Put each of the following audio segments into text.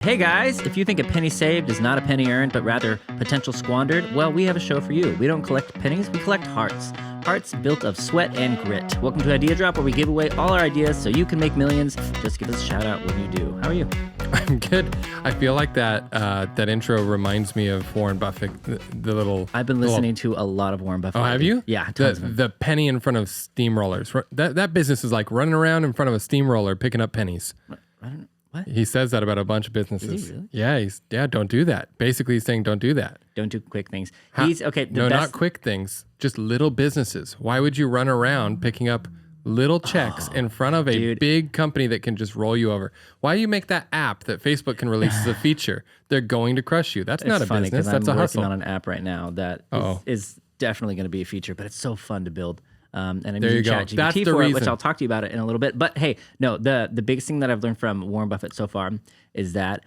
Hey guys, if you think a penny saved is not a penny earned, but rather potential squandered, well, we have a show for you. We don't collect pennies, we collect hearts. Hearts built of sweat and grit. Welcome to Idea Drop, where we give away all our ideas so you can make millions. Just give us a shout out when you do. How are you? I'm good. I feel like that intro reminds me of Warren Buffett, the little... I've been listening to a lot of Warren Buffett. Oh, have you? Yeah, tons of them. The penny in front of steamrollers. That business is like running around in front of a steamroller picking up pennies. I don't know. What? He says that about a bunch of businesses. Is he really? Yeah, don't do that. Basically, he's saying don't do that. Don't do quick things. Not quick things, just little businesses. Why would you run around picking up little checks in front of a big company that can just roll you over? Why do you make that app that Facebook can release as a feature? They're going to crush you. That's not a business. That's a hustle. I'm working on an app right now that is definitely going to be a feature, but it's so fun to build. And I'm there using you go. ChatGPT for it, which I'll talk to you about it in a little bit. But hey, no, the biggest thing that I've learned from Warren Buffett so far is that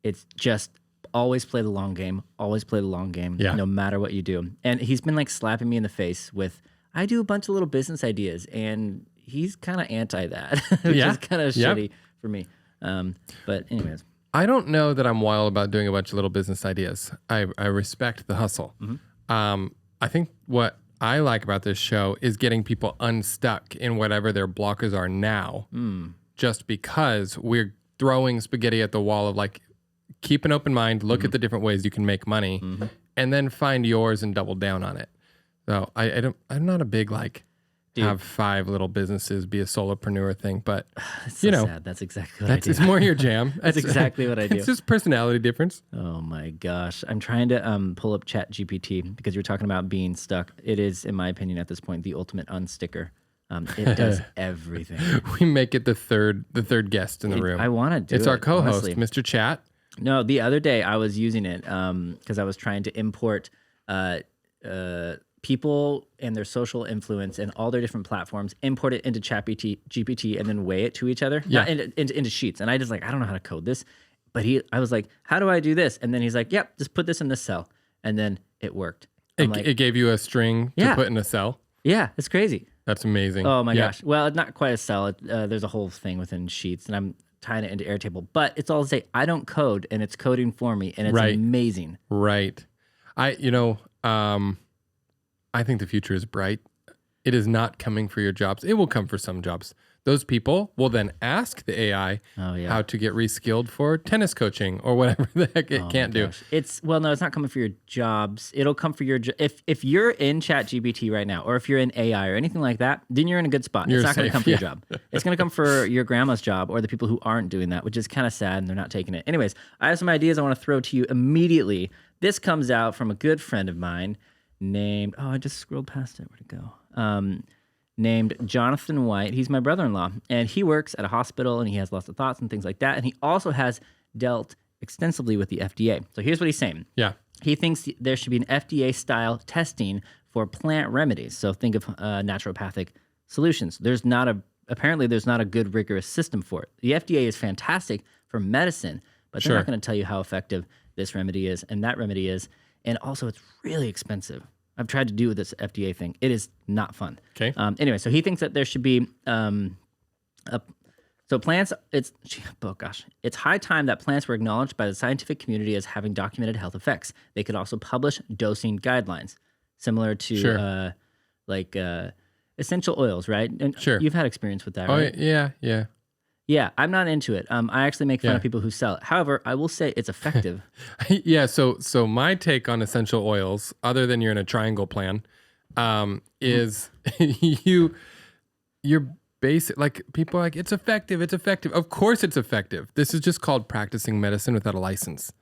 it's just always play the long game, no matter what you do. And he's been like slapping me in the face with, I do a bunch of little business ideas, and he's kind of anti that, which is kind of shitty for me. But anyways. I don't know that I'm wild about doing a bunch of little business ideas. I respect the hustle. Mm-hmm. I think what I like about this show is getting people unstuck in whatever their blockers are now, just because we're throwing spaghetti at the wall of like, keep an open mind, look at the different ways you can make money, and then find yours and double down on it. So I'm not a big have 5 little businesses, be a solopreneur thing, but that's so sad. That's exactly what I do. It's more your jam. That's exactly what I do. It's just personality difference. Oh my gosh. I'm trying to pull up ChatGPT because you're talking about being stuck. It is, in my opinion, at this point, the ultimate unsticker. It does everything. We make it the third guest in the room. I want to do it. It's our co-host, honestly. Mr. Chat. No, the other day I was using it because I was trying to import people and their social influence and all their different platforms, import it into GPT and then weigh it to each other, into sheets. And I just I don't know how to code this, but I was like, how do I do this? And then he's like, yep, just put this in this cell. And then it worked. It gave you a string to put in a cell? Yeah, it's crazy. That's amazing. Oh my gosh. Well, it's not quite a cell. There's a whole thing within sheets, and I'm tying it into Airtable, but it's all to say I don't code and it's coding for me, and it's amazing. Right. I think the future is bright. It is not coming for your jobs. It will come for some jobs. Those people will then ask the AI how to get reskilled for tennis coaching or whatever the heck it can't do. It's not coming for your jobs. It'll come for your if you're in ChatGPT right now, or if you're in AI or anything like that, then you're in a good spot. It's not going to come for your job. It's going to come for your grandma's job or the people who aren't doing that, which is kind of sad, and they're not taking it. Anyways, I have some ideas I want to throw to you immediately. This comes out from a good friend of mine named, I just scrolled past it. Where'd it go? Named Jonathan White. He's my brother-in-law, and he works at a hospital, and he has lots of thoughts and things like that. And he also has dealt extensively with the FDA. So here's what he's saying. Yeah. He thinks there should be an FDA-style testing for plant remedies. So think of naturopathic solutions. Apparently there's not a good rigorous system for it. The FDA is fantastic for medicine, but they're not going to tell you how effective this remedy is and that remedy is. And also, it's really expensive. I've tried to do this FDA thing. It is not fun. Okay. Anyway, so he thinks that there should be plants. It's high time that plants were acknowledged by the scientific community as having documented health effects. They could also publish dosing guidelines, similar to essential oils, right? And you've had experience with that, right? Yeah. Yeah, I'm not into it. I actually make fun of people who sell it. However, I will say it's effective. Yeah, so my take on essential oils, other than you're in a triangle plan, is you're basic, people are like, it's effective. Of course it's effective. This is just called practicing medicine without a license.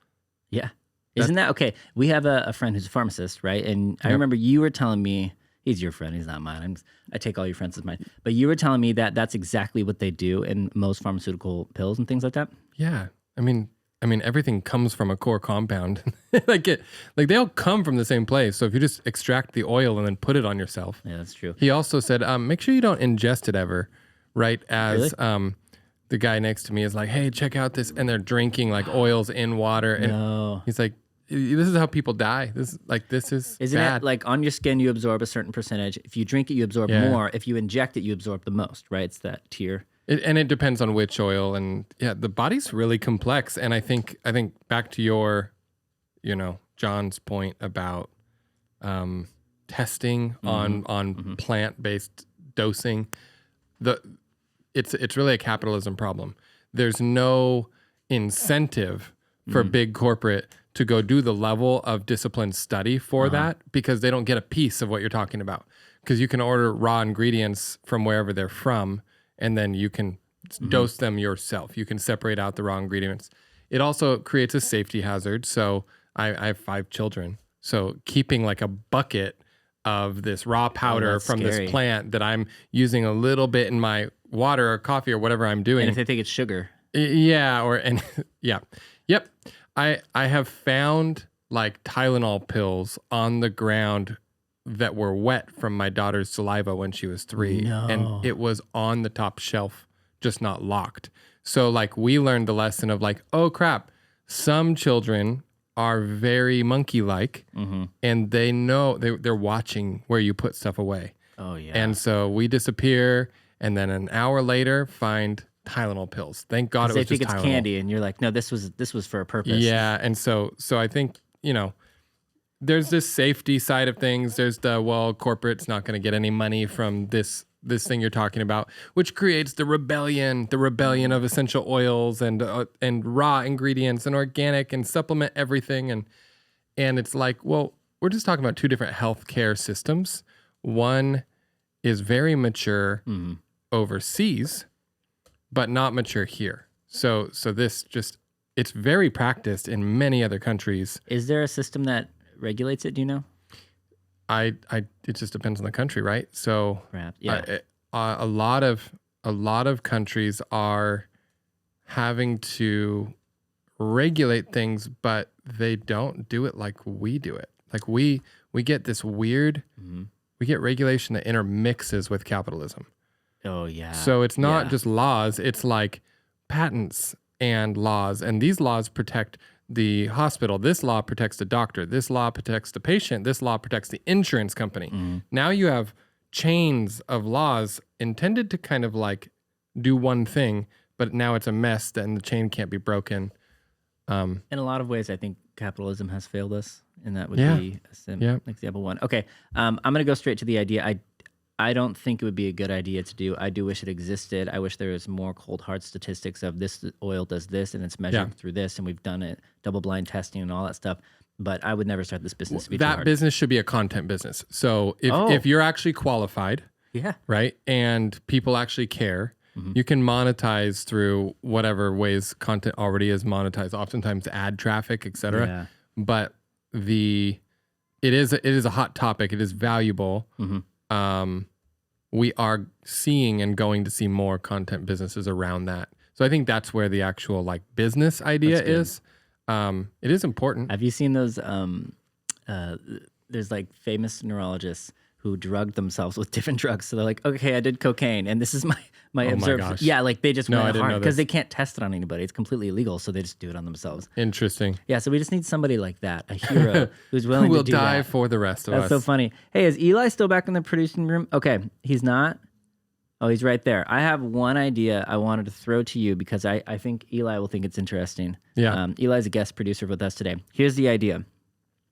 Yeah. Isn't that okay? We have a friend who's a pharmacist, right? And I remember you were telling me, he's your friend, he's not mine. I take all your friends as mine. But you were telling me that that's exactly what they do in most pharmaceutical pills and things like that? Yeah. I mean, everything comes from a core compound. They all come from the same place. So if you just extract the oil and then put it on yourself. Yeah, that's true. He also said, make sure you don't ingest it ever, right? As the guy next to me is like, hey, check out this. And they're drinking oils in water. And he's like, this is how people die. This is Isn't bad. it on your skin, you absorb a certain percentage. If you drink it, you absorb more. If you inject it, you absorb the most, right? It's that tier. And it depends on which oil, and the body's really complex. And I think back to your, John's point about testing on plant-based dosing. It's really a capitalism problem. There's no incentive for big corporate to go do the level of disciplined study for that, because they don't get a piece of what you're talking about. Because you can order raw ingredients from wherever they're from, and then you can dose them yourself. You can separate out the raw ingredients. It also creates a safety hazard. So I have 5 children. So keeping like a bucket of this raw powder from scary. this plant that I'm using a little bit in my water or coffee or whatever I'm doing. And if they think it's sugar. Yep. I have found like Tylenol pills on the ground that were wet from my daughter's saliva when she was 3. No. And it was on the top shelf, just not locked. So like we learned the lesson of like, oh crap, some children are very monkey-like, and they know they're watching where you put stuff away. Oh yeah. And so we disappear, and then an hour later find Tylenol pills. Thank God it was just Tylenol. They think it's candy, and you're like, no, this was for a purpose. Yeah, and so I think there's this safety side of things. There's the corporate's not going to get any money from this thing you're talking about, which creates the rebellion of essential oils and raw ingredients and organic and supplement everything, and it's like, well, we're just talking about 2 different healthcare systems. One is very mature overseas, but not mature here. So this it's very practiced in many other countries. Is there a system that regulates it? Do you know? It just depends on the country, right? So perhaps, yeah. A lot of countries are having to regulate things, but they don't do it like we do it. Like we get this weird, we get regulation that intermixes with capitalism. Oh yeah. So it's not just laws, it's like patents and laws, and these laws protect the hospital. This law protects the doctor. This law protects the patient. This law protects the insurance company. Now you have chains of laws intended to kind of like do one thing, but now it's a mess and the chain can't be broken. In a lot of ways, I think capitalism has failed us, and that would be example one. Okay, I'm going to go straight to the idea. I don't think it would be a good idea to do. I do wish it existed. I wish there was more cold hard statistics of this oil does this and it's measured through this, and we've done it, double blind testing and all that stuff. But I would never start this business to be too hard. That business should be a content business. So if you're actually qualified, right, and people actually care, you can monetize through whatever ways content already is monetized. Oftentimes ad traffic, etc. Yeah. But it is a hot topic. It is valuable. We are seeing and going to see more content businesses around that. So I think that's where the actual like business idea is. It is important. Have you seen those? There's like famous neurologists who drugged themselves with different drugs. So they're like, okay, I did cocaine, and this is my observed. Gosh. Yeah, like they just went hard because this. they can't test it on anybody. It's completely illegal, so they just do it on themselves. Interesting. Yeah, so we just need somebody like that, a hero who's willing who will to do die that. for the rest of us. That's so funny. Hey, is Eli still back in the producing room? Okay, he's not. Oh, he's right there. I have one idea I wanted to throw to you because I think Eli will think it's interesting. Yeah. Eli's a guest producer with us today. Here's the idea.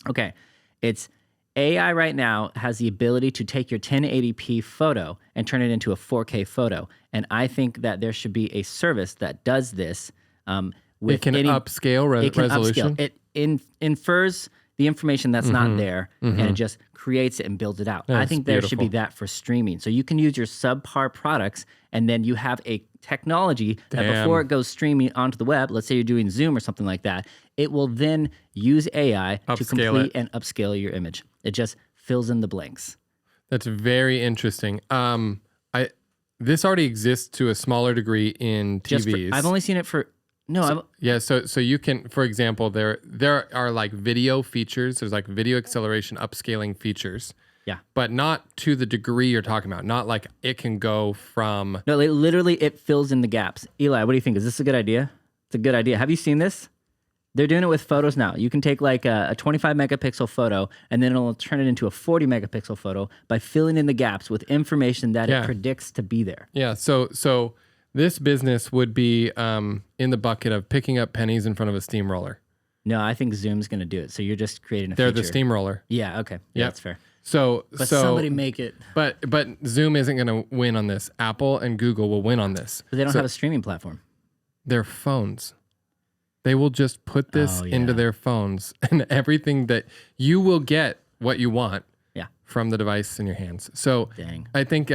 Okay, it's AI right now has the ability to take your 1080p photo and turn it into a 4K photo. And I think that there should be a service that does this with it can upscale resolution. Upscale. It infers the information that's not there, and it just creates it and builds it out. That's I think there should be that for streaming. So you can use your subpar products, and then you have a technology that before it goes streaming onto the web, let's say you're doing Zoom or something like that, it will then use AI to complete and upscale your image. It just fills in the blanks. That's very interesting. This already exists to a smaller degree in TVs. I've only seen it for... No, so you can, for example, there are like video features. There's like video acceleration upscaling features. Yeah. But not to the degree you're talking about. Not like it can go from... No, literally it fills in the gaps. Eli, what do you think? Is this a good idea? It's a good idea. Have you seen this? They're doing it with photos now. You can take like a 25 megapixel photo, and then it'll turn it into a 40 megapixel photo by filling in the gaps with information that it predicts to be there. Yeah. So This business would be in the bucket of picking up pennies in front of a steamroller. No, I think Zoom's going to do it. So you're just creating a They're feature. the steamroller. Yeah, okay. Yeah, that's fair. But somebody make it. But Zoom isn't going to win on this. Apple and Google will win on this. But they don't have a streaming platform. Their phones. They will just put this into their phones, and everything that you will get what you want from the device in your hands. So I think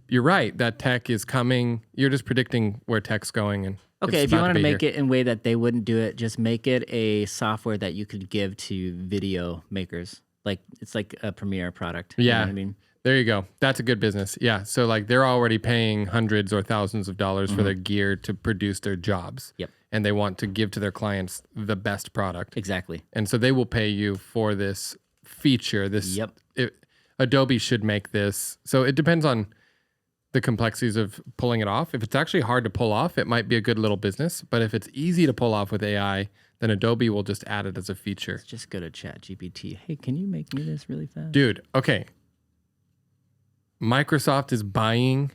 you're right that tech is coming. You're just predicting where tech's going. And okay, if you want to make it in a way that they wouldn't do it, just make it a software that you could give to video makers. Like it's like a Premiere product. Yeah. You know what I mean? There you go. That's a good business. Yeah. So like they're already paying hundreds or thousands of dollars for their gear to produce their jobs. Yep. And they want to give to their clients the best product. Exactly. And so they will pay you for this feature. Adobe should make this. So it depends on the complexities of pulling it off. If it's actually hard to pull off, it might be a good little business. But if it's easy to pull off with AI, then Adobe will just add it as a feature. Let's just go to ChatGPT. Hey, can you make me this really fast? Dude, okay. Microsoft is buying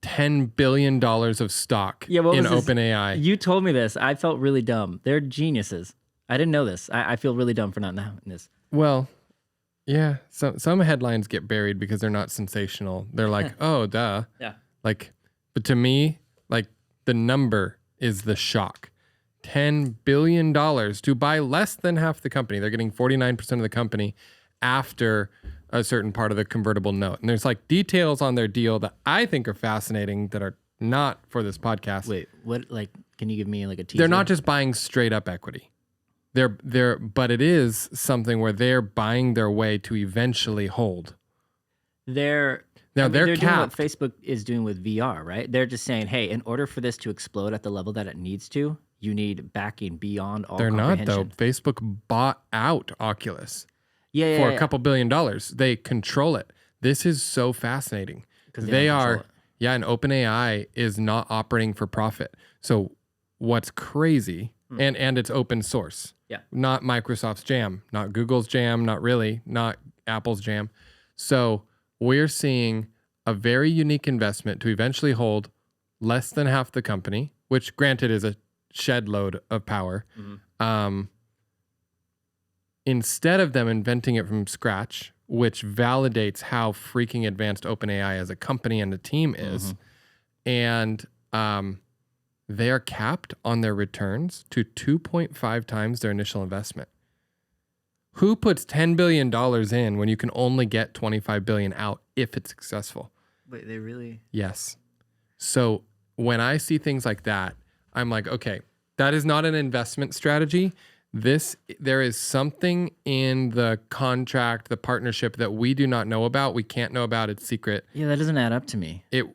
$10 billion of stock in OpenAI. You told me this. I felt really dumb. They're geniuses. I didn't know this. I feel really dumb for not knowing this. Well, yeah. Some headlines get buried because they're not sensational. They're like, oh, duh. Yeah. Like, but to me, like the number is the shock. $10 billion to buy less than half the company. They're getting 49% of the company after a certain part of the convertible note. And there's like details on their deal that I think are fascinating that are not for this podcast. Wait, what? Like, can you give me like a teaser? They're not just buying straight up equity. But it is something where they're buying their way to eventually hold. They're capped. Doing what Facebook is doing with VR, right? They're just saying, hey, in order for this to explode at the level that it needs to, you need backing beyond all comprehension. They're not, though. Facebook bought out Oculus for a couple $1 billion. They control it. This is so fascinating. They are, and OpenAI is not operating for profit. So what's crazy, and it's open source. Yeah. Not Microsoft's jam, not Google's jam, not really, not Apple's jam. So we're seeing a very unique investment to eventually hold less than half the company, which granted is a shed load of power. Instead of them inventing it from scratch, which validates how freaking advanced OpenAI as a company and a team is, and they are capped on their returns to 2.5 times their initial investment. Who puts $10 billion in when you can only get $25 billion out if it's successful? Wait, they really? Yes. So when I see things like that, I'm like, okay, that is not an investment strategy. There is something in the contract, the partnership that we do not know about. We can't know about. It's secret. Yeah, that doesn't add up to me. It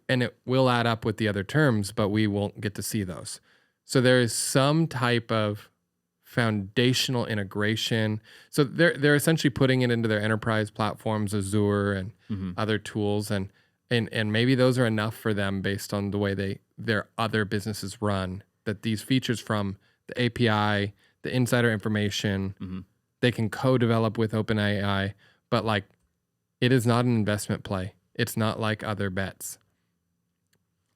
will add up with the other terms, but we won't get to see those. So there is some type of foundational integration. So they're essentially putting it into their enterprise platforms, Azure and other tools, and maybe those are enough for them based on the way their other businesses run. That these features from the API, the insider information, they can co-develop with OpenAI, but like it is not an investment play. It's not like other bets.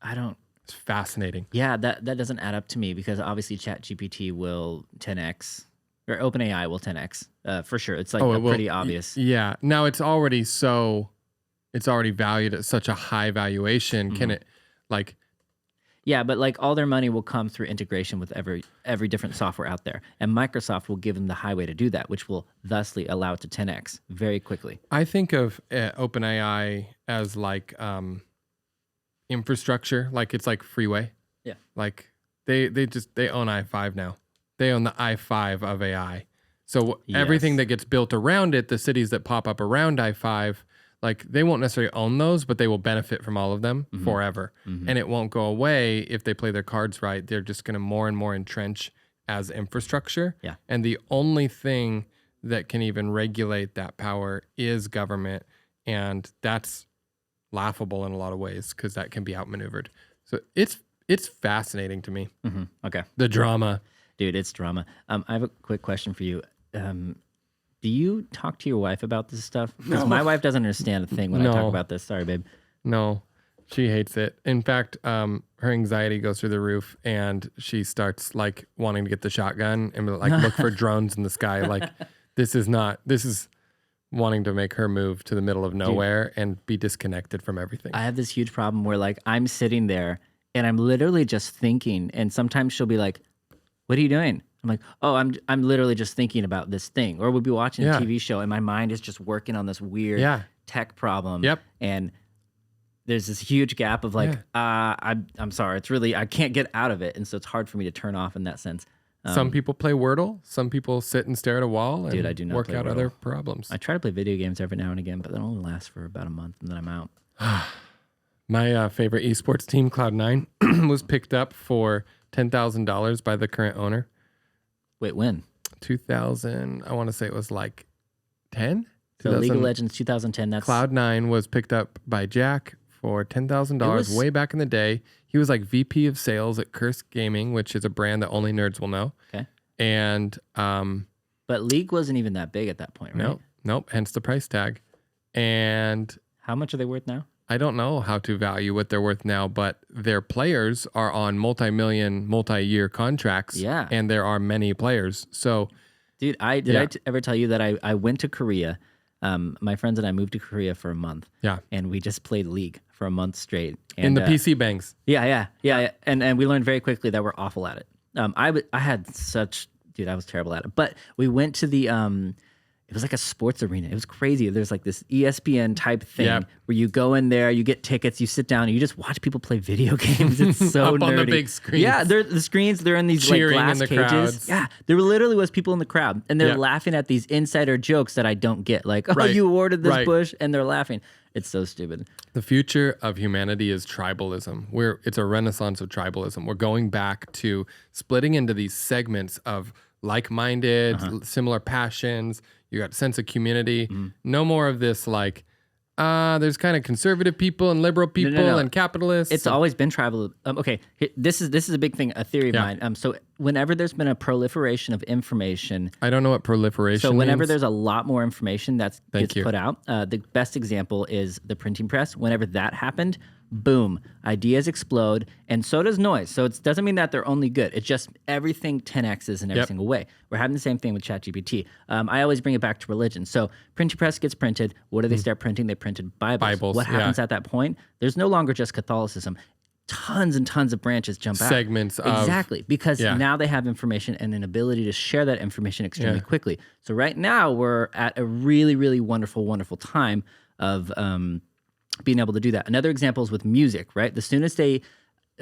It's fascinating. Yeah, that doesn't add up to me because obviously ChatGPT will 10x or OpenAI will 10x for sure. It's like pretty obvious. Yeah. Now it's already valued at such a high valuation. Can it like? Yeah, but like all their money will come through integration with every different software out there. And Microsoft will give them the highway to do that, which will thusly allow it to 10x very quickly. I think of OpenAI as like infrastructure, like it's like freeway. Yeah. Like they own I-5 now. They own the I-5 of AI. So everything that gets built around it, the cities that pop up around I-5, like they won't necessarily own those, but they will benefit from all of them forever. And it won't go away if they play their cards right. They're just going to more and more entrench as infrastructure. Yeah. And the only thing that can even regulate that power is government. And that's laughable in a lot of ways because that can be outmaneuvered. So it's fascinating to me. Okay. The drama. Dude, it's drama. I have a quick question for you. Do you talk to your wife about this stuff? Because my wife doesn't understand a thing when I talk about this. Sorry, babe. No. She hates it. In fact, her anxiety goes through the roof, and she starts like wanting to get the shotgun and like look for drones in the sky. Like this is wanting to make her move to the middle of nowhere and be disconnected from everything. I have this huge problem where like I'm sitting there and I'm literally just thinking, and sometimes she'll be like, "What are you doing?" I'm like, "Oh, I'm literally just thinking about this thing," or we'll be watching a TV show and my mind is just working on this weird tech problem. Yep. And there's this huge gap of like, I'm sorry, it's really, I can't get out of it. And so it's hard for me to turn off in that sense. Some people play Wordle. Some people sit and stare at a wall and I do not work play out Wordle. other problems. I try to play video games every now and again, but that only lasts for about a month and then I'm out. My favorite esports team, Cloud9, was picked up for $10,000 by the current owner. Wait, when? 2000, I want to say it was like 10? So League of Legends 2010, that's... Cloud9 was picked up by Jack for $10,000 way back in the day. He was like VP of sales at Curse Gaming, which is a brand that only nerds will know. Okay. And... but League wasn't even that big at that point, right? Nope. Hence the price tag. And... How much are they worth now? I don't know how to value what they're worth now, but their players are on multi-million, multi-year contracts. Yeah. And there are many players. So... Dude, I ever tell you that I went to Korea? My friends and I moved to Korea for a month. Yeah. And we just played League for a month straight. And, in the PC banks. Yeah. And we learned very quickly that we're awful at it. I was terrible at it. But we went to the it was like a sports arena. It was crazy. There's like this ESPN type thing where you go in there, you get tickets, you sit down, and you just watch people play video games. It's so Up nerdy. on the big screens. Yeah, the screens. They're in these cheering like glass in the cages. crowds. Yeah, there literally was people in the crowd, and they're laughing at these insider jokes that I don't get. Like, oh, you awarded this bush, and they're laughing. It's so stupid. The future of humanity is tribalism. It's a renaissance of tribalism. We're going back to splitting into these segments of like-minded, similar passions. You got a sense of community. No more of this like, there's kind of conservative people and liberal people and capitalists. It's always been tribal. Okay, this is a big thing, a theory of mine. So whenever there's been a proliferation of information, I don't know what proliferation. So whenever means. there's a lot more information that gets put out, the best example is the printing press. Whenever that happened, boom, ideas explode, and so does noise. So it doesn't mean that they're only good. It's just everything 10x's in every single way. We're having the same thing with ChatGPT. I always bring it back to religion. So printing press gets printed. What do they start printing? They printed Bibles. What happens at that point? There's no longer just Catholicism. Tons and tons of branches jump out. Segments of... Exactly, because now they have information and an ability to share that information extremely quickly. So right now we're at a really, really wonderful, wonderful time of being able to do that. Another example is with music, right? As soon as they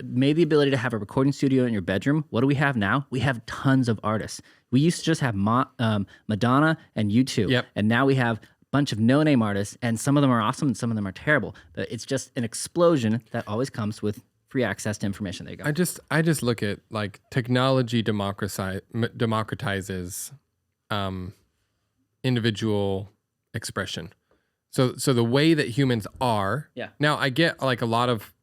made the ability to have a recording studio in your bedroom, what do we have now? We have tons of artists. We used to just have Madonna and U2, and now we have a bunch of no-name artists, and some of them are awesome and some of them are terrible. But it's just an explosion that always comes with free access to information. There you go. I just look at like technology democratizes individual expression. So the way that humans are. Yeah. Now I get like a lot of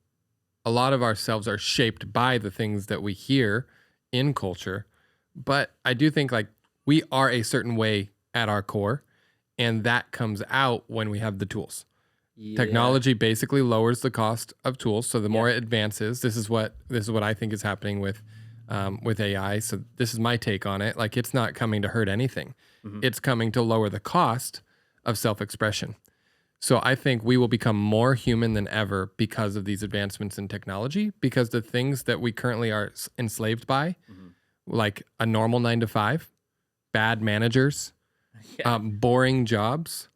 ourselves are shaped by the things that we hear in culture, but I do think like we are a certain way at our core, and that comes out when we have the tools. Yeah. Technology basically lowers the cost of tools, so the more it advances, this is what I think is happening with AI. So this is my take on it. Like it's not coming to hurt anything; it's coming to lower the cost of self-expression. So I think we will become more human than ever because of these advancements in technology, because the things that we currently are enslaved by, like a normal 9-to-5, bad managers, boring jobs,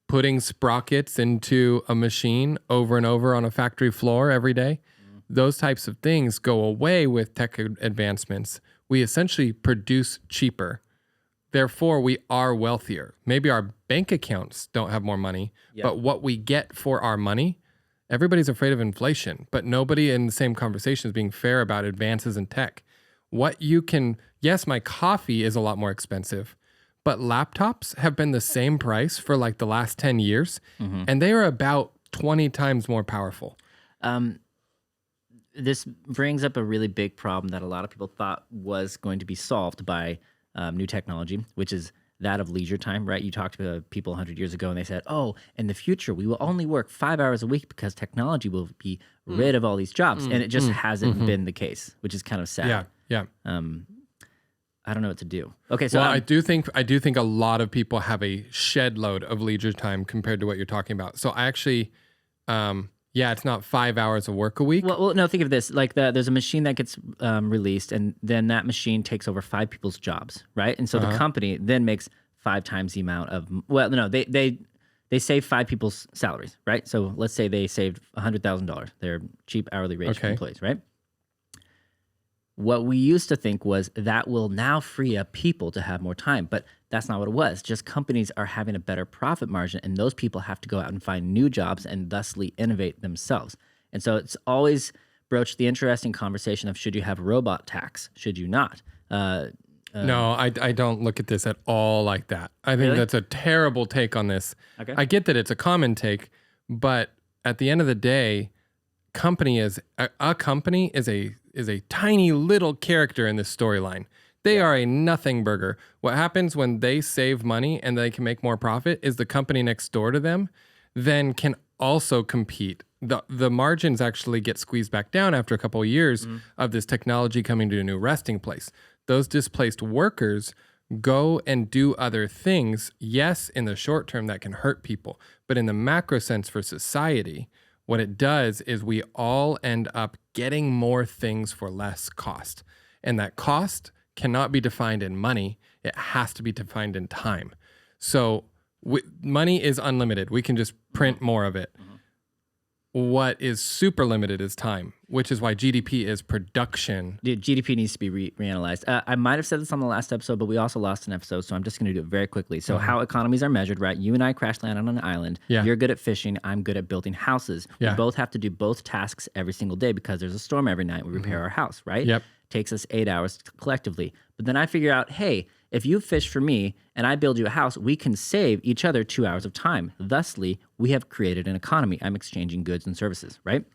putting sprockets into a machine over and over on a factory floor every day, those types of things go away with tech advancements. We essentially produce cheaper. Therefore, we are wealthier. Maybe our bank accounts don't have more money, but what we get for our money, everybody's afraid of inflation, but nobody in the same conversation is being fair about advances in tech. Yes, my coffee is a lot more expensive, but laptops have been the same price for like the last 10 years, and they are about 20 times more powerful. This brings up a really big problem that a lot of people thought was going to be solved by new technology, which is that of leisure time, right? You talked to people 100 years ago and they said, oh, in the future, we will only work 5 hours a week because technology will be rid of all these jobs. And it just hasn't been the case, which is kind of sad. Yeah. I don't know what to do. Okay, so well, I do think a lot of people have a shed load of leisure time compared to what you're talking about. So I actually, it's not 5 hours of work a week. Well, no, think of this. Like there's a machine that gets released, and then that machine takes over 5 people's jobs, right? And so the company then makes 5 times the amount of. Well, no, they save 5 people's salaries, right? So let's say they saved $100,000. They're cheap hourly wage employees, right? What we used to think was that will now free up people to have more time, but that's not what it was. Just companies are having a better profit margin, and those people have to go out and find new jobs and thusly innovate themselves. And so it's always broached the interesting conversation of should you have a robot tax? Should you not? No, I don't look at this at all like that. I think that's a terrible take on this. Okay. I get that it's a common take, but at the end of the day, a company is a tiny little character in this storyline. They are a nothing burger. What happens when they save money and they can make more profit is the company next door to them then can also compete. The margins actually get squeezed back down after a couple of years of this technology coming to a new resting place. Those displaced workers go and do other things. Yes, in the short term, that can hurt people. But in the macro sense for society, what it does is we all end up getting more things for less cost. And that cost cannot be defined in money. It has to be defined in time. So money is unlimited. We can just print more of it. What is super limited is time, which is why GDP is production. Dude, GDP needs to be reanalyzed. I might have said this on the last episode, but we also lost an episode, so I'm just going to do it very quickly. So how economies are measured, right? You and I crash land on an island. Yeah. You're good at fishing. I'm good at building houses. Yeah. We both have to do both tasks every single day because there's a storm every night. We repair our house, right? Yep. Takes us 8 hours collectively. But then I figure out, hey, if you fish for me and I build you a house, we can save each other 2 hours of time. Thusly, we have created an economy. I'm exchanging goods and services, right?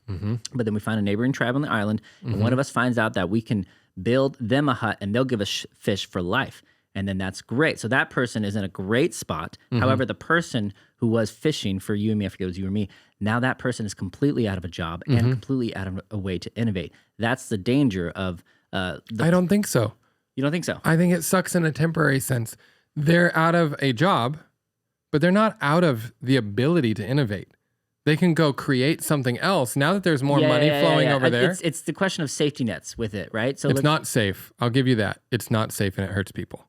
But then we find a neighboring tribe on the island, and one of us finds out that we can build them a hut and they'll give us fish for life. And then that's great. So that person is in a great spot. However, the person who was fishing for you and me, I forget it was you or me, now that person is completely out of a job and completely out of a way to innovate. That's the danger of I don't think so. You don't think so? I think it sucks in a temporary sense. They're out of a job, but they're not out of the ability to innovate. They can go create something else now that there's more money flowing over there. It's the question of safety nets with it, right? So it's not safe. I'll give you that. It's not safe and it hurts people.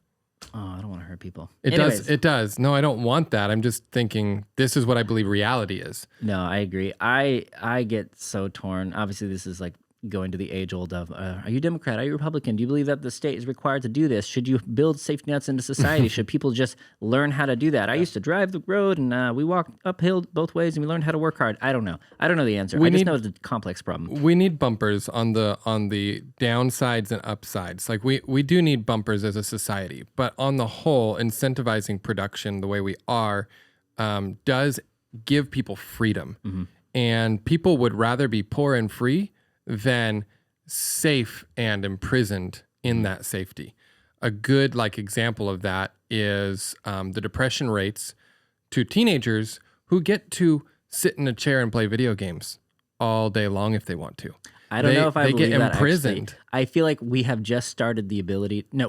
Oh, I don't want to hurt people. It does. No, I don't want that. I'm just thinking this is what I believe reality is. No, I agree. I get so torn. Obviously, this is like going to the age old of, are you Democrat? Are you Republican? Do you believe that the state is required to do this? Should you build safety nets into society? Should people just learn how to do that? I used to drive the road and we walked uphill both ways and we learned how to work hard. I don't know. I don't know the answer. I just know it's a complex problem. We need bumpers on the downsides and upsides. Like we do need bumpers as a society, but on the whole, incentivizing production the way we are does give people freedom. And people would rather be poor and free than safe and imprisoned in that safety. A good example of that is the depression rates to teenagers who get to sit in a chair and play video games all day long if they want to. I don't know if I believe get that, imprisoned. Actually. I feel like we have just started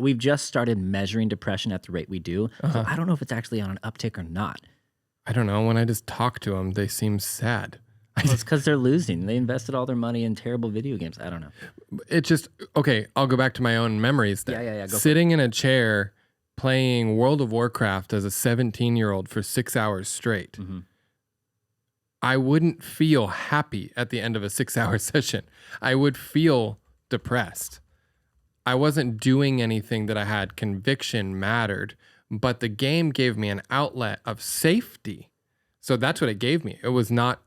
we've just started measuring depression at the rate we do. So I don't know if it's actually on an uptick or not. I don't know. When I just talk to them, they seem sad. Well, it's because they're losing. They invested all their money in terrible video games. I don't know. It's just, okay, I'll go back to my own memories then. Yeah. Sitting in a chair playing World of Warcraft as a 17-year-old for 6 hours straight. I wouldn't feel happy at the end of a 6-hour session. I would feel depressed. I wasn't doing anything that I had conviction mattered, but the game gave me an outlet of safety. So that's what it gave me. It was not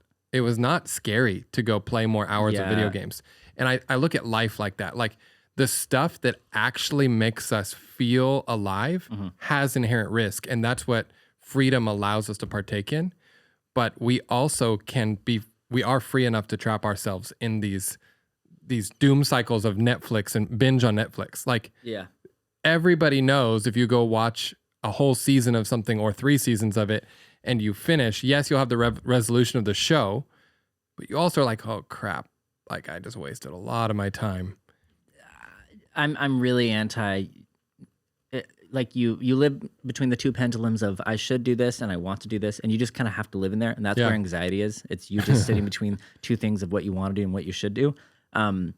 scary to go play more hours of video games. And I look at life like that. Like the stuff that actually makes us feel alive has inherent risk. And that's what freedom allows us to partake in. But we also we are free enough to trap ourselves in these doom cycles of Netflix and binge on Netflix. Everybody knows if you go watch a whole season of something or 3 seasons of it and you finish, yes, you'll have the resolution of the show, but you also are like, oh crap, like I just wasted a lot of my time. I'm really anti. Like you live between the two pendulums of I should do this and I want to do this, and you just kind of have to live in there, and that's where anxiety is. It's you just sitting between two things of what you want to do and what you should do. I'm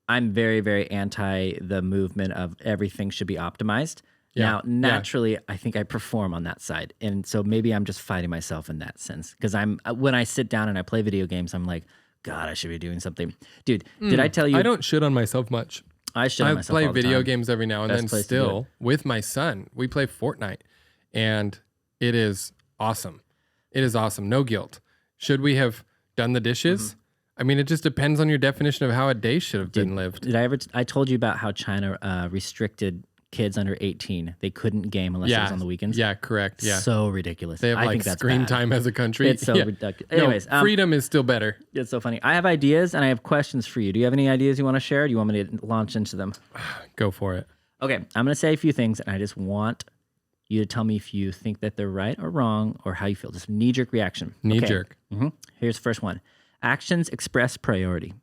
very, very anti the movement of everything should be optimized. Now, naturally, I think I perform on that side, and so maybe I'm just fighting myself in that sense because when I sit down and I play video games, I'm like, God, I should be doing something, dude. Did I tell you? I don't shit on myself much. I play video games every now and then still with my son. We play Fortnite and it is awesome. It is awesome. No guilt. Should we have done the dishes? I mean, it just depends on your definition of how a day should have been lived. Did I told you about how China restricted kids under 18. They couldn't game unless it was on the weekends. Yeah, correct. Yeah. So ridiculous. They have like screen time as a country. It's so ridiculous. Anyways. Freedom is still better. It's so funny. I have ideas and I have questions for you. Do you have any ideas you want to share? Or do you want me to launch into them? Go for it. Okay. I'm going to say a few things and I just want you to tell me if you think that they're right or wrong or how you feel. Just knee-jerk reaction. Knee-jerk. Here's the first one. Actions express priority.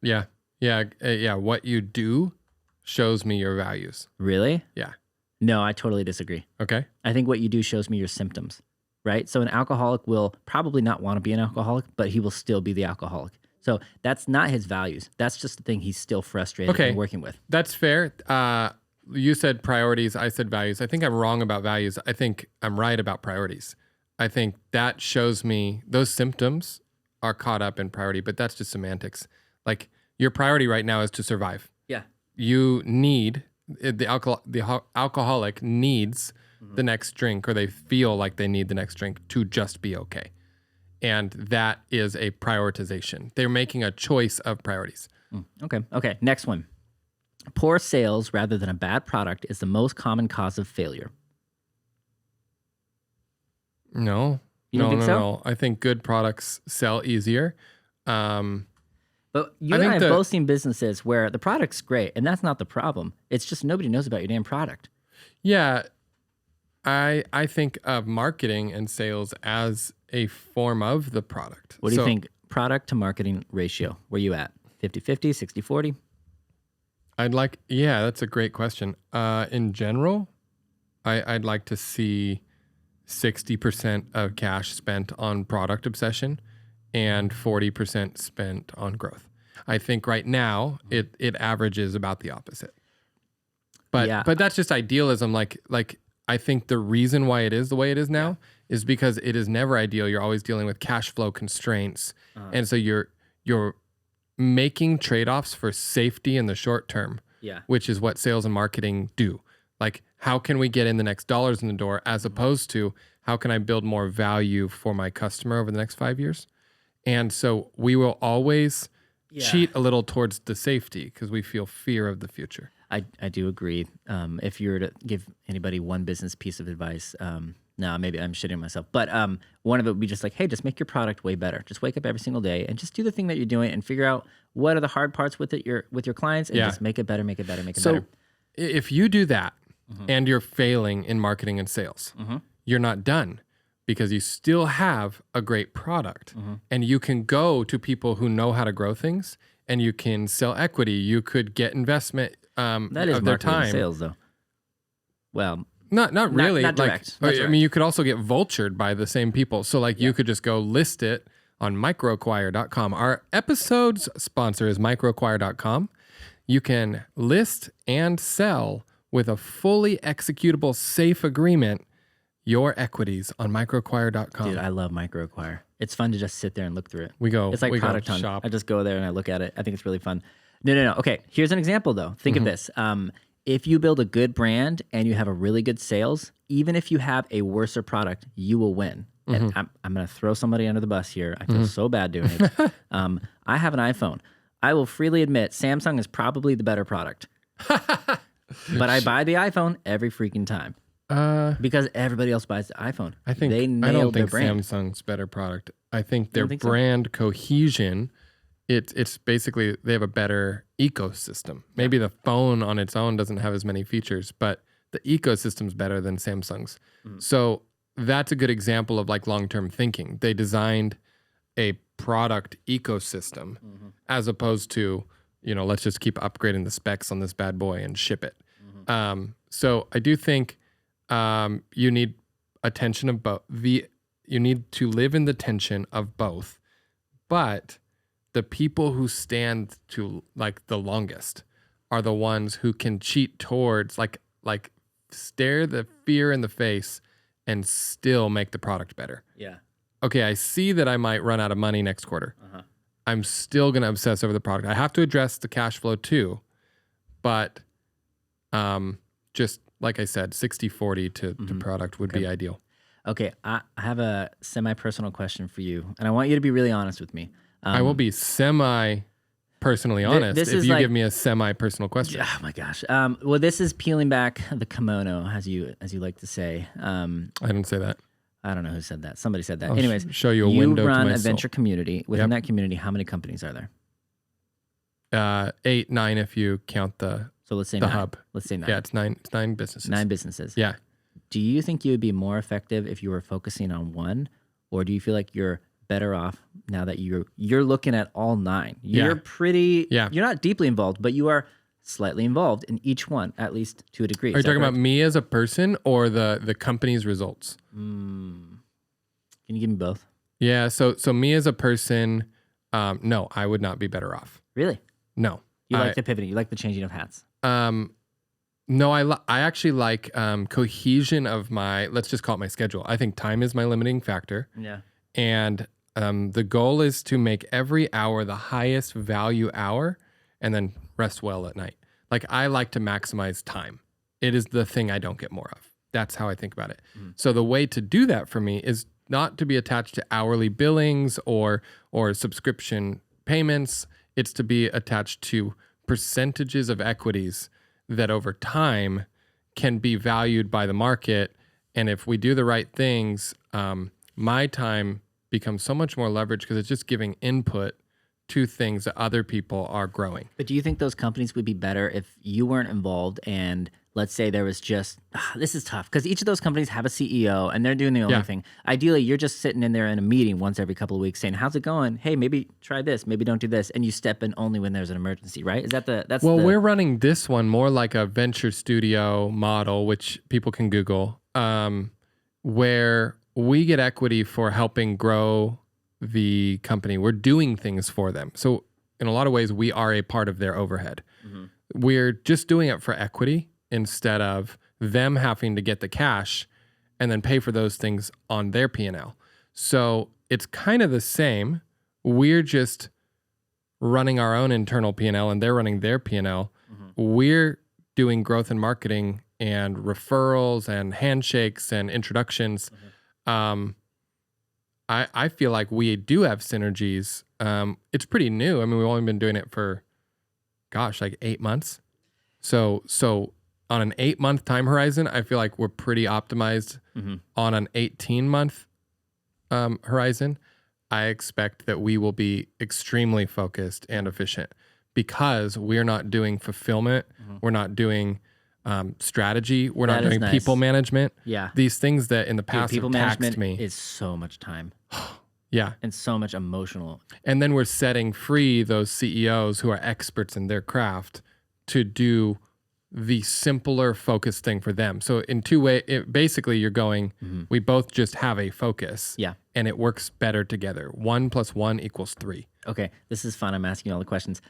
Yeah. What you do shows me your values. Really? Yeah. No, I totally disagree. Okay. I think what you do shows me your symptoms, right? So an alcoholic will probably not want to be an alcoholic, but he will still be the alcoholic. So that's not his values. That's just the thing he's still frustrated and working with. That's fair. You said priorities. I said values. I think I'm wrong about values. I think I'm right about priorities. I think that shows me those symptoms are caught up in priority, but that's just semantics. Like your priority right now is to survive. Yeah. You need the alcoholic needs the next drink, or they feel like they need the next drink to just be okay. And that is a prioritization. They're making a choice of priorities. Okay. Next one. Poor sales rather than a bad product is the most common cause of failure. No. You don't think so? No. I think good products sell easier. But you and I have both seen businesses where the product's great, and that's not the problem. It's just nobody knows about your damn product. Yeah. I think of marketing and sales as a form of the product. What do you think product to marketing ratio? Where you at? 50-50, 60-40? That's a great question. In general, I'd like to see 60% of cash spent on product obsession and 40% spent on growth. I think right now it averages about the opposite. But that's just idealism. Like I think the reason why it is the way it is now is because it is never ideal. You're always dealing with cash flow constraints. And so you're making trade-offs for safety in the short term, which is what sales and marketing do. Like, how can we get in the next dollars in the door as opposed to how can I build more value for my customer over the next 5 years? And so we will always cheat a little towards the safety because we feel fear of the future. I do agree. If you were to give anybody one business piece of advice, no, maybe I'm shitting myself, but one of it would be just like, hey, just make your product way better. Just wake up every single day and just do the thing that you're doing and figure out what are the hard parts with it, with your clients, and just make it better, make it better, make it better. So if you do that and you're failing in marketing and sales, you're not done because you still have a great product and you can go to people who know how to grow things and you can sell equity. You could get investment that is of their time. And sales though. Well, not really. Not direct. Not direct. I mean, you could also get vultured by the same people. So you could just go list it on microacquire.com. Our episode's sponsor is microacquire.com. You can list and sell with a fully executable, safe agreement your equities on microacquire.com. Dude, I love MicroAcquire. It's fun to just sit there and look through it. It's like Product Hunt. Shop. I just go there and I look at it. I think it's really fun. No. Okay, here's an example though. Think of this. If you build a good brand and you have a really good sales, even if you have a worser product, you will win. And I'm going to throw somebody under the bus here. I feel so bad doing it. I have an iPhone. I will freely admit Samsung is probably the better product. But I buy the iPhone every freaking time. Because everybody else buys the iPhone. I think they nailed their brand. Samsung's better product. I think their brand cohesion, it's basically they have a better ecosystem. Maybe the phone on its own doesn't have as many features, but the ecosystem's better than Samsung's. So that's a good example of like long-term thinking. They designed a product ecosystem as opposed to, let's just keep upgrading the specs on this bad boy and ship it. So I do think you need attention of both. You need to live in the tension of both, but the people who stand to like the longest are the ones who can cheat towards like stare the fear in the face and still make the product better. Yeah. Okay, I see that I might run out of money next quarter. I'm still going to obsess over the product. I have to address the cash flow too, but just like I said, 60-40 to product would be ideal. Okay, I have a semi-personal question for you, and I want you to be really honest with me. I will be semi-personally honest if you give me a semi-personal question. Oh my gosh. Well, this is peeling back the kimono, as you like to say. I didn't say that. I don't know who said that. Somebody said that. I'll Anyways, show you a window to my soul. You run a venture community. Within that community, how many companies are there? 8, 9 if you count the So let's say the 9. hub. Let's say 9. Yeah, it's 9 businesses. 9 businesses. Yeah. Do you think you would be more effective if you were focusing on one, or do you feel like you're better off now that you're looking at all 9? You're you're not deeply involved, but you are slightly involved in each one, at least to a degree. Are you talking about me as a person or the company's results? Can you give me both? Yeah, so me as a person, no, I would not be better off. Really? No. You like the pivoting. You like the changing of hats. No, I actually like cohesion of let's just call it my schedule. I think time is my limiting factor. Yeah. And the goal is to make every hour the highest value hour and then rest well at night. Like I like to maximize time. It is the thing I don't get more of. That's how I think about it. So the way to do that for me is not to be attached to hourly billings or subscription payments. It's to be attached to percentages of equities that over time can be valued by the market. And if we do the right things, my time becomes so much more leveraged because it's just giving input to things that other people are growing. But do you think those companies would be better if you weren't involved and let's say there was just, this is tough because each of those companies have a CEO and they're doing the only thing. Ideally, you're just sitting in there in a meeting once every couple of weeks saying, how's it going? Hey, maybe try this, maybe don't do this. And you step in only when there's an emergency, right? Is that we're running this one more like a venture studio model, which people can Google, where we get equity for helping grow the company. We're doing things for them. So in a lot of ways, we are a part of their overhead. We're just doing it for equity instead of them having to get the cash and then pay for those things on their P&L. So it's kind of the same. We're just running our own internal P&L and they're running their P&L. We're doing growth and marketing and referrals and handshakes and introductions. I feel like we do have synergies. It's pretty new. I mean, we've only been doing it for, like 8 months. So on an 8-month time horizon, I feel like we're pretty optimized. On an 18-month horizon, I expect that we will be extremely focused and efficient because we're not doing fulfillment. We're not doing strategy. We're not doing people management. Yeah. These things that in the past people have taxed management me. is so much time. Yeah. And so much emotional. And then we're setting free those CEOs who are experts in their craft to do the simpler focused thing for them. So in 2 ways, basically you're going, we both just have a focus. Yeah. And it works better together. 1 + 1 = 3. Okay. This is fun. I'm asking you all the questions.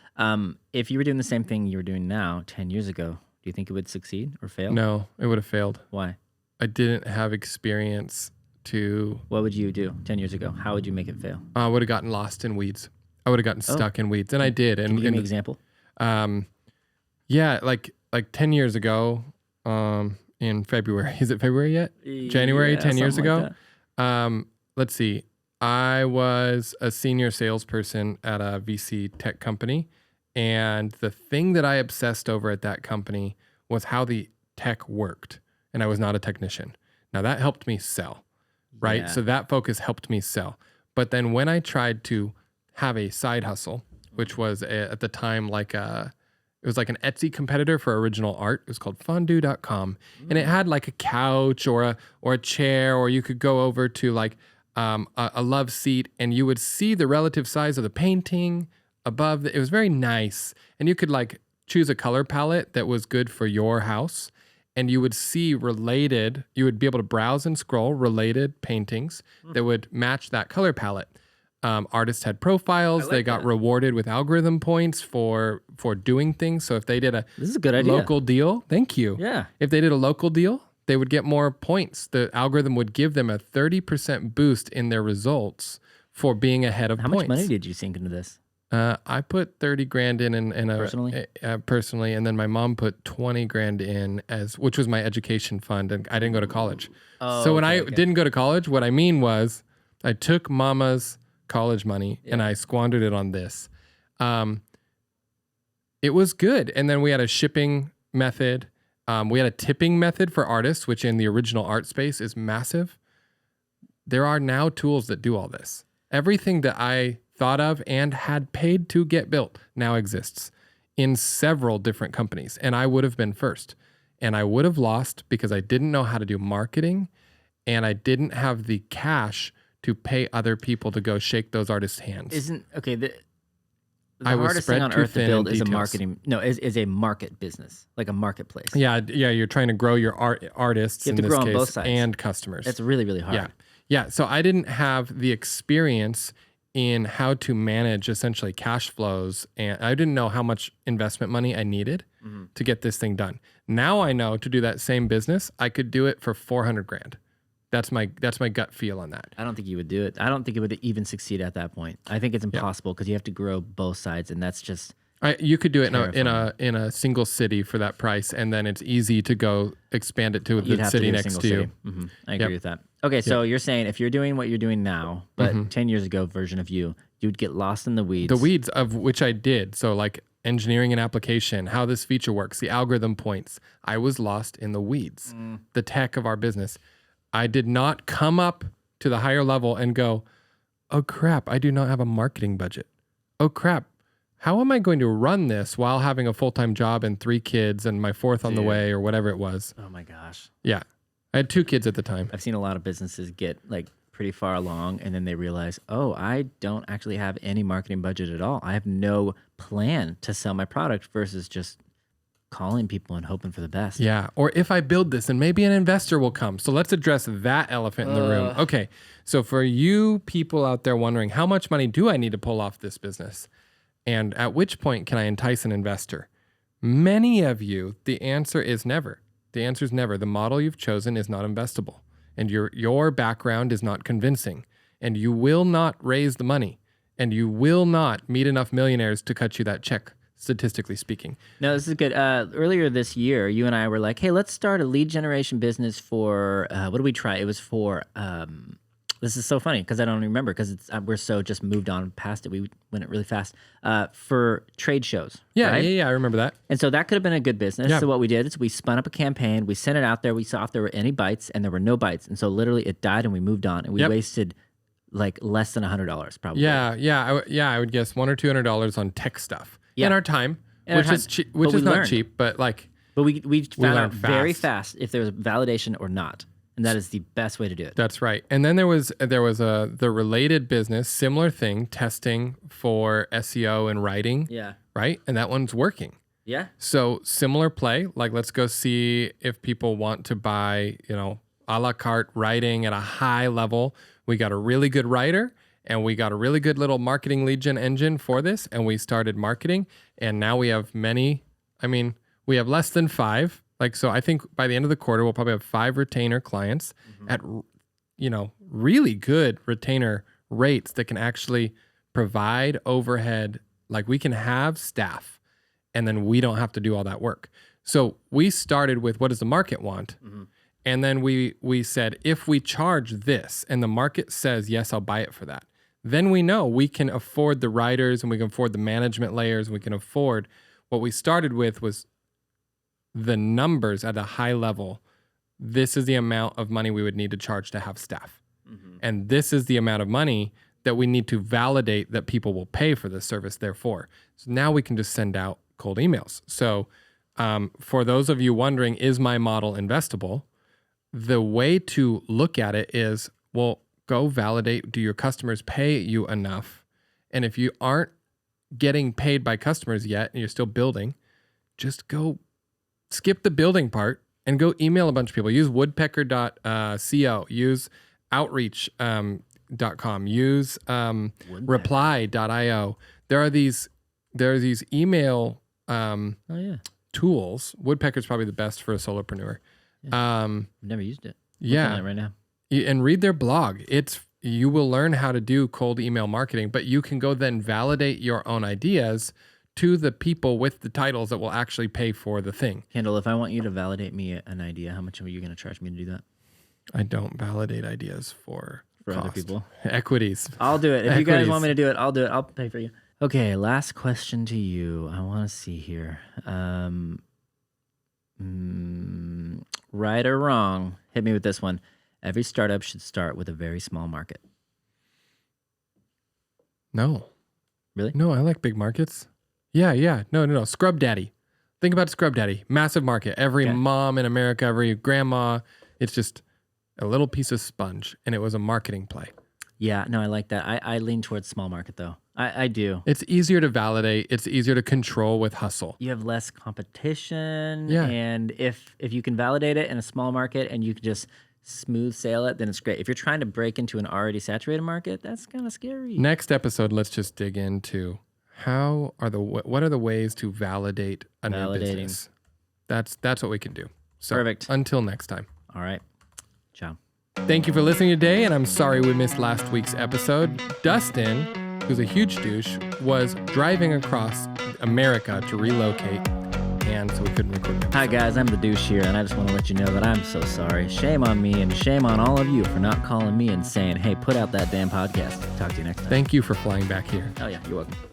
If you were doing the same thing you were doing now 10 years ago, do you think it would succeed or fail? No, it would have failed. Why? I didn't have experience to... What would you do 10 years ago? How would you make it fail? I would have gotten lost in weeds. I would have gotten stuck in weeds. And I did. Can you give me an example? Yeah, like 10 years ago, in February. Is it February yet? January, 10 years ago. Like let's see. I was a senior salesperson at a VC tech company. And the thing that I obsessed over at that company was how the tech worked. And I was not a technician. Now that helped me sell, right? Yeah. So that focus helped me sell. But then when I tried to have a side hustle, which was at the time like a It was like an Etsy competitor for original art. It was called fondue.com. And it had like a couch or a chair, or you could go over to like a love seat and you would see the relative size of the painting above. It was very nice. And you could like choose a color palette that was good for your house. And you would see you would be able to browse and scroll related paintings that would match that color palette. Artists had profiles. They got rewarded with algorithm points for doing things. So if they did this is a good idea. Local deal, thank you. Yeah. If they did a local deal, they would get more points. The algorithm would give them a 30% boost in their results for being ahead of points. How much money did you sink into this? I put 30 grand in personally? Personally, and then my mom put 20 grand in which was my education fund, and I didn't go to college. So when I didn't go to college, what I mean was I took mama's college money and I squandered it on this. It was good. And then we had a shipping method. We had a tipping method for artists, which in the original art space is massive. There are now tools that do all this. Everything that I thought of and had paid to get built now exists in several different companies. And I would have been first. And I would have lost because I didn't know how to do marketing and I didn't have the cash to pay other people to go shake those artists' hands. The hardest thing on earth to build is is a market business, like a marketplace. Yeah, you're trying to grow your artists you have to grow on both sides. And customers. It's really, really hard. Yeah. So I didn't have the experience in how to manage essentially cash flows, and I didn't know how much investment money I needed to get this thing done. Now I know to do that same business, I could do it for 400 grand. That's my gut feel on that. I don't think you would do it. I don't think it would even succeed at that point. I think it's impossible because you have to grow both sides, and that's just you could do it in a single city for that price, and then it's easy to go expand it to the city next to you. Mm-hmm. I agree with that. Okay, so you're saying if you're doing what you're doing now, but 10 years ago version of you'd get lost in the weeds. The weeds of which I did. So like engineering an application, how this feature works, the algorithm points. I was lost in the weeds, the tech of our business. I did not come up to the higher level and go, oh crap, I do not have a marketing budget. Oh crap, how am I going to run this while having a full-time job and 3 kids and my 4th on the way or whatever it was? Oh my gosh. Yeah. I had 2 kids at the time. I've seen a lot of businesses get like pretty far along and then they realize, oh, I don't actually have any marketing budget at all. I have no plan to sell my product versus just calling people and hoping for the best. Yeah. Or if I build this, then maybe an investor will come. So let's address that elephant in the room. Okay. So for you people out there wondering, how much money do I need to pull off this business? And at which point can I entice an investor? Many of you, the answer is never. The answer is never. The model you've chosen is not investable. And your background is not convincing. And you will not raise the money. And you will not meet enough millionaires to cut you that check, statistically speaking. No, this is good. Earlier this year, you and I were like, hey, let's start a lead generation business for, what did we try? It was for, this is so funny because I don't remember because we're so just moved on past it. We went really fast for trade shows. Yeah, right? yeah, I remember that. And so that could have been a good business. Yeah. So what we did is we spun up a campaign. We sent it out there. We saw if there were any bites, and there were no bites. And so literally it died, and we moved on, and we wasted like less than $100 probably. Yeah, I would guess $100 or $200 on tech stuff and our time, which is not cheap, but like. But we found out very fast if there was validation or not. And that is the best way to do it. That's right. And then there was the related business, similar thing, testing for SEO and writing. Yeah. Right? And that one's working. Yeah. So similar play, like let's go see if people want to buy, a la carte writing at a high level. We got a really good writer and we got a really good little marketing lead gen engine for this. And we started marketing and now we have we have less than 5. So I think by the end of the quarter, we'll probably have 5 retainer clients at, really good retainer rates that can actually provide overhead. Like we can have staff and then we don't have to do all that work. So we started with what does the market want? Mm-hmm. And then we said, if we charge this and the market says, yes, I'll buy it for that, then we know we can afford the writers and we can afford the management layers. And we can afford what we started with was the numbers at a high level. This is the amount of money we would need to charge to have staff. Mm-hmm. And this is the amount of money that we need to validate that people will pay for this service, therefore. So now we can just send out cold emails. So for those of you wondering, is my model investable? The way to look at it is, well, go validate, do your customers pay you enough? And if you aren't getting paid by customers yet and you're still building, just go skip the building part and go email a bunch of people. Use woodpecker.co, use outreach.com, use reply.io. There are these email tools. Woodpecker's probably the best for a solopreneur. Yeah. I've never used it. Yeah. Right now. And read their blog. You will learn how to do cold email marketing, but you can go then validate your own ideas to the people with the titles that will actually pay for the thing. Kendall, if I want you to validate me an idea, how much are you going to charge me to do that? I don't validate ideas for other people. Equities. I'll do it. If you guys want me to do it, I'll do it. I'll pay for you. Okay, last question to you. I want to see here. Right or wrong? Hit me with this one. Every startup should start with a very small market. No. Really? No, I like big markets. Yeah. No. Scrub Daddy. Think about Scrub Daddy. Massive market. Every mom in America, every grandma. It's just a little piece of sponge, and it was a marketing play. Yeah, no, I like that. I lean towards small market, though. I do. It's easier to validate. It's easier to control with hustle. You have less competition. Yeah. And if you can validate it in a small market and you can just smooth sail it, then it's great. If you're trying to break into an already saturated market, that's kind of scary. Next episode, let's just dig into what are the ways to validate a new business. That's what we can do. So perfect. Until next time. All right. Ciao. Thank you for listening today, and I'm sorry we missed last week's episode. Dustin, who's a huge douche, was driving across America to relocate, and so we couldn't record the episode. Hi guys, I'm the douche here, and I just want to let you know that I'm so sorry. Shame on me, and shame on all of you for not calling me and saying, hey, put out that damn podcast. Talk to you next time. Thank you for flying back here. Oh yeah, you're welcome.